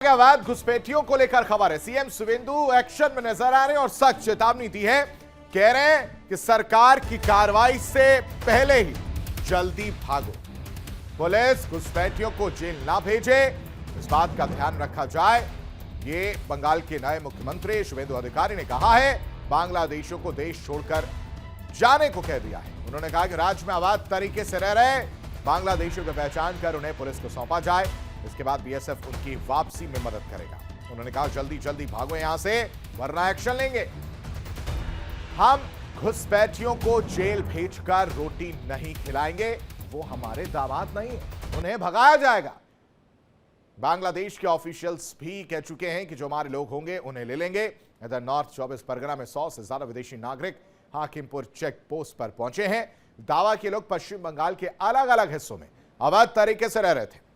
अवैध घुसपैठियों को लेकर खबर है। सीएम शुवेंदु एक्शन में नजर आ रहे हैं और सख्त चेतावनी दी है। कह रहे हैं कि सरकार की कार्रवाई से पहले ही जल्दी भागो। पुलिस घुसपैठियों को जेल ना भेजे, इस बात का ध्यान रखा जाए। ये बंगाल के नए मुख्यमंत्री शुवेंदु अधिकारी ने कहा है। बांग्लादेशियों को देश छोड़कर जाने को कह दिया है। उन्होंने कहा कि राज्य में अवैध तरीके से रह रहे बांग्लादेशियों की पहचान कर उन्हें पुलिस को सौंपा जाए। इसके बाद बीएसएफ उनकी वापसी में मदद करेगा। उन्होंने कहा जल्दी जल्दी भागो यहां से, वरना एक्शन लेंगे। हम घुसपैठियों को जेल भेजकर रोटी नहीं खिलाएंगे, वो हमारे दामाद नहीं है, उन्हें भगाया जाएगा। बांग्लादेश के ऑफिशियल्स भी कह चुके हैं कि जो हमारे लोग होंगे उन्हें ले लेंगे। इधर नॉर्थ 24 परगना में 100 से ज्यादा विदेशी नागरिक हाकिमपुर चेक पोस्ट पर पहुंचे हैं। दावा के लोग पश्चिम बंगाल के अलग अलग हिस्सों में अवैध तरीके से रह रहे थे।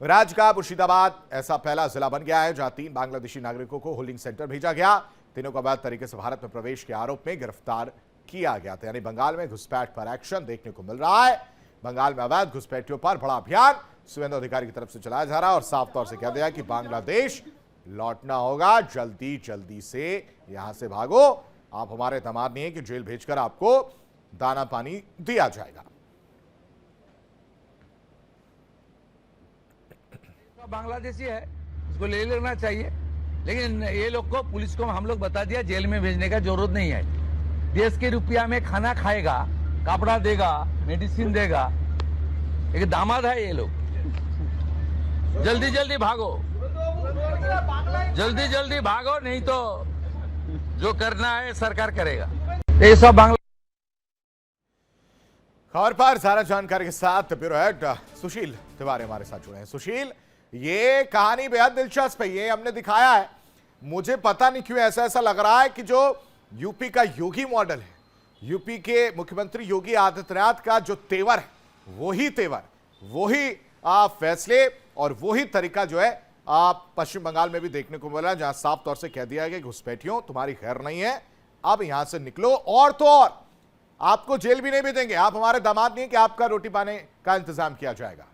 राज्य का मुर्शिदाबाद ऐसा पहला जिला बन गया है जहां 3 बांग्लादेशी नागरिकों को होल्डिंग सेंटर भेजा गया। तीनों को अवैध तरीके से भारत में प्रवेश के आरोप में गिरफ्तार किया गया था। यानी बंगाल में घुसपैठ पर एक्शन देखने को मिल रहा है। बंगाल में अवैध घुसपैठियों पर बड़ा अभियान शुवेंदु अधिकारी की तरफ से चलाया जा रहा है और साफ तौर से कह दिया कि बांग्लादेश लौटना होगा। जल्दी जल्दी से यहां से भागो, आप हमारे दामाद नहीं है कि जेल भेजकर आपको दाना पानी दिया जाएगा। बांग्लादेशी है, उसको ले लेना चाहिए, लेकिन ये लोग को पुलिस को हम लोग बता दिया जेल में भेजने का जरूरत नहीं है। देश के रुपया में खाना खाएगा, कपड़ा देगा, मेडिसिन देगा, एक दामाद है ये लोग। जल्दी जल्दी भागो, जल्दी जल्दी भागो, नहीं तो जो करना है सरकार करेगा। ये सब बांग्ला खबर पर ज्यादा जानकारी के साथ ब्यूरो हेड सुशील तिवारी हमारे साथ जुड़े हैं। सुशील, ये कहानी बेहद दिलचस्प है। ये हमने दिखाया है। मुझे पता नहीं क्यों ऐसा लग रहा है कि जो यूपी का योगी मॉडल है, यूपी के मुख्यमंत्री योगी आदित्यनाथ का जो तेवर है, वही फैसले और वही तरीका जो है पश्चिम बंगाल में भी देखने को मिला, जहां साफ तौर से कह दिया है कि घुसपैठियों तुम्हारी खैर नहीं है, अब यहां से निकलो। और तो और आपको जेल भी नहीं भेजेंगे, आप हमारे दामाद नहीं है कि आपका रोटी पाने का इंतजाम किया जाएगा।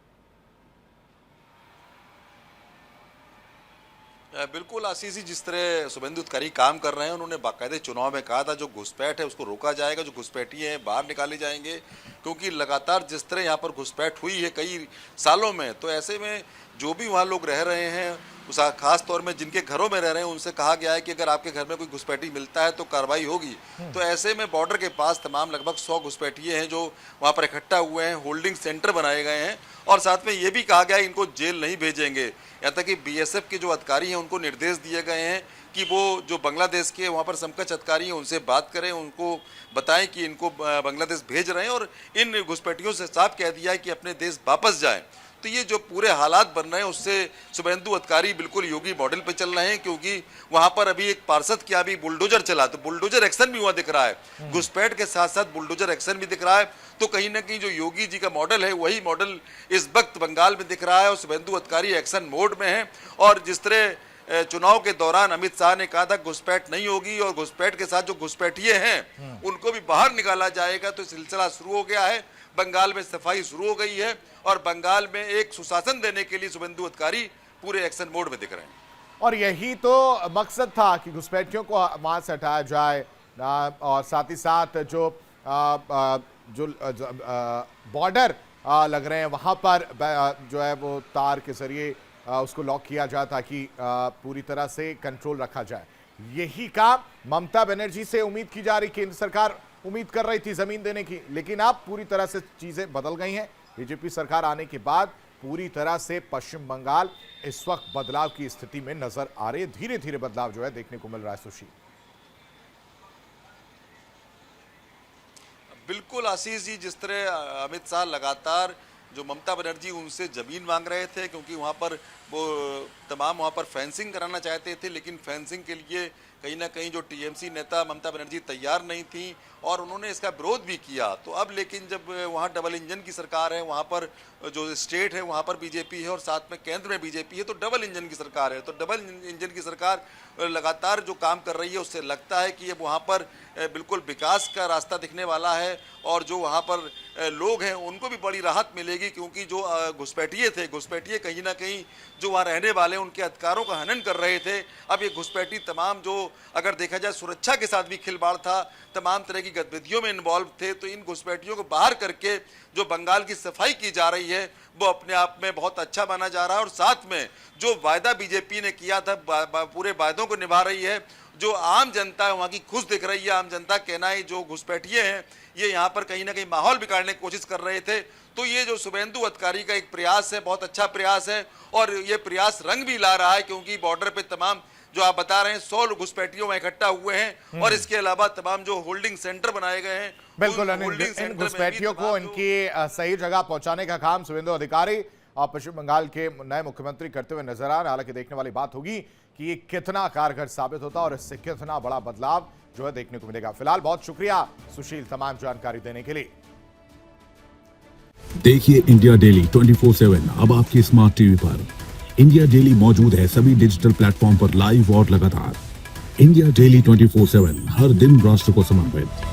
बिल्कुल आशीष जी, जिस तरह शुवेंदु अधिकारी काम कर रहे हैं, उन्होंने बाकायदे चुनाव में कहा था जो घुसपैठ है उसको रोका जाएगा, जो घुसपैठी हैं बाहर निकाले जाएंगे। क्योंकि लगातार जिस तरह यहाँ पर घुसपैठ हुई है कई सालों में, तो ऐसे में जो भी वहाँ लोग रह रहे हैं, उस खास तौर में जिनके घरों में रह रहे हैं, उनसे कहा गया है कि अगर आपके घर में कोई घुसपैठी मिलता है तो कार्रवाई होगी। तो ऐसे में बॉर्डर के पास तमाम लगभग 100 घुसपैठिए हैं जो वहाँ पर इकट्ठा हुए हैं, होल्डिंग सेंटर बनाए गए हैं और साथ में ये भी कहा गया है इनको जेल नहीं भेजेंगे। यहाँ तक कि बीएसएफ के जो अधिकारी हैं उनको निर्देश दिए गए हैं कि वो जो बांग्लादेश के वहाँ पर समकक्ष अधिकारी हैं उनसे बात करें, उनको बताएं कि इनको बांग्लादेश भेज रहे हैं और इन घुसपैठियों से साफ कह दिया है कि अपने देश वापस जाएं। तो ये जो पूरे हालात बन रहे हैं उससे शुवेंदु अधिकारी बिल्कुल योगी मॉडल पे चल रहे हैं। क्योंकि वहां पर अभी एक पार्षद किया भी बुलडोजर चला, तो बुलडोजर एक्शन भी वहां दिख रहा है, घुसपैठ के साथ साथ बुलडोजर एक्शन भी दिख रहा है। तो कहीं ना कहीं जो योगी जी का मॉडल है वही मॉडल इस वक्त बंगाल में दिख रहा है और शुवेंदु अधिकारी एक्शन मोड में है। और जिस तरह चुनाव के दौरान अमित शाह ने कहा था घुसपैठ नहीं होगी और घुसपैठ के साथ जो घुसपैठिए हैं उनको भी बाहर निकाला जाएगा, तो सिलसिला शुरू हो गया है। बंगाल में सफाई शुरू हो गई है और बंगाल में एक सुशासन देने के लिए शुवेंदु अधिकारी पूरे एक्शन मोड में दिख रहे हैं। और यही तो मकसद था कि घुसपैठियों को वहां से हटाया जाए और साथ ही साथ जो बॉर्डर लग रहे हैं वहां पर जो है वो तार के जरिए उसको लॉक किया जाए ताकि पूरी तरह से कंट्रोल रखा जाए। यही काम ममता बनर्जी से उम्मीद की जा रही, केंद्र सरकार उम्मीद कर रही थी जमीन देने की, लेकिन अब पूरी तरह से चीजें बदल गई हैं। बीजेपी सरकार आने के बाद पूरी तरह से पश्चिम बंगाल इस वक्त बदलाव की स्थिति में नजर आ रही है। धीरे धीरे बदलाव जो है देखने को मिल रहा है। सुशील, बिल्कुल आशीष जी, जिस तरह अमित शाह लगातार जो ममता बनर्जी उनसे जमीन मांग रहे थे, क्योंकि वहाँ पर वो तमाम वहाँ पर फेंसिंग कराना चाहते थे, लेकिन फेंसिंग के लिए कहीं ना कहीं जो टीएमसी नेता ममता बनर्जी तैयार नहीं थी और उन्होंने इसका विरोध भी किया। तो अब लेकिन जब वहाँ डबल इंजन की सरकार है, वहाँ पर जो स्टेट है वहाँ पर बीजेपी है और साथ में केंद्र में बीजेपी है, तो डबल इंजन की सरकार है। तो डबल इंजन की सरकार लगातार जो काम कर रही है उससे लगता है कि अब वहाँ पर बिल्कुल विकास का रास्ता दिखने वाला है और जो वहाँ पर लोग हैं उनको भी बड़ी राहत मिलेगी। क्योंकि जो घुसपैठिए थे, घुसपैठिए कहीं ना कहीं जो वहाँ रहने वाले उनके अधिकारों का हनन कर रहे थे। अब ये घुसपैठी तमाम जो अगर देखा जाए सुरक्षा के साथ भी खिलवाड़ था, तमाम तरह की गतिविधियों में इन्वॉल्व थे, तो इन घुसपैठियों को बाहर करके जो बंगाल की सफाई की जा रही है वो अपने आप में बहुत अच्छा माना जा रहा है। और साथ में जो वायदा बीजेपी ने किया था पूरे वायदों को निभा रही है। जो आम जनता है वहाँ की खुश दिख रही है। आम जनता कहना है जो घुसपैठिए हैं ये यहाँ पर कहीं ना कहीं माहौल बिगाड़ने की कोशिश कर रहे थे। तो ये जो शुभेंदु अधिकारी का एक प्रयास है, बहुत अच्छा प्रयास है और ये प्रयास रंग भी ला रहा है, क्योंकि बॉर्डर पे तमाम जो आप बता रहे हैं 100 घुसपैठियों में इकट्ठा हुए हैं और इसके अलावा तमाम जो होल्डिंग सेंटर बनाए गए हैं। बिल्कुल, उन होल्डिंग इन सेंटर में भी घुसपैठियों को तमाम जो- इनकी सही जगह पहुंचाने का काम शुभेंदु अधिकारी और पश्चिम बंगाल के नए मुख्यमंत्री करते हुए नजर आ रहे हैं। हालांकि देखने वाली बात होगी कि ये कितना कारगर साबित होता है और इससे कितना बड़ा बदलाव जो है देखने को मिलेगा। फिलहाल बहुत शुक्रिया सुशील तमाम जानकारी देने के लिए। देखिए इंडिया डेली 24/7 अब आपके स्मार्ट टीवी पर। इंडिया डेली मौजूद है सभी डिजिटल प्लेटफॉर्म पर लाइव और लगातार। इंडिया डेली 24/7 हर दिन राष्ट्र को समर्पित।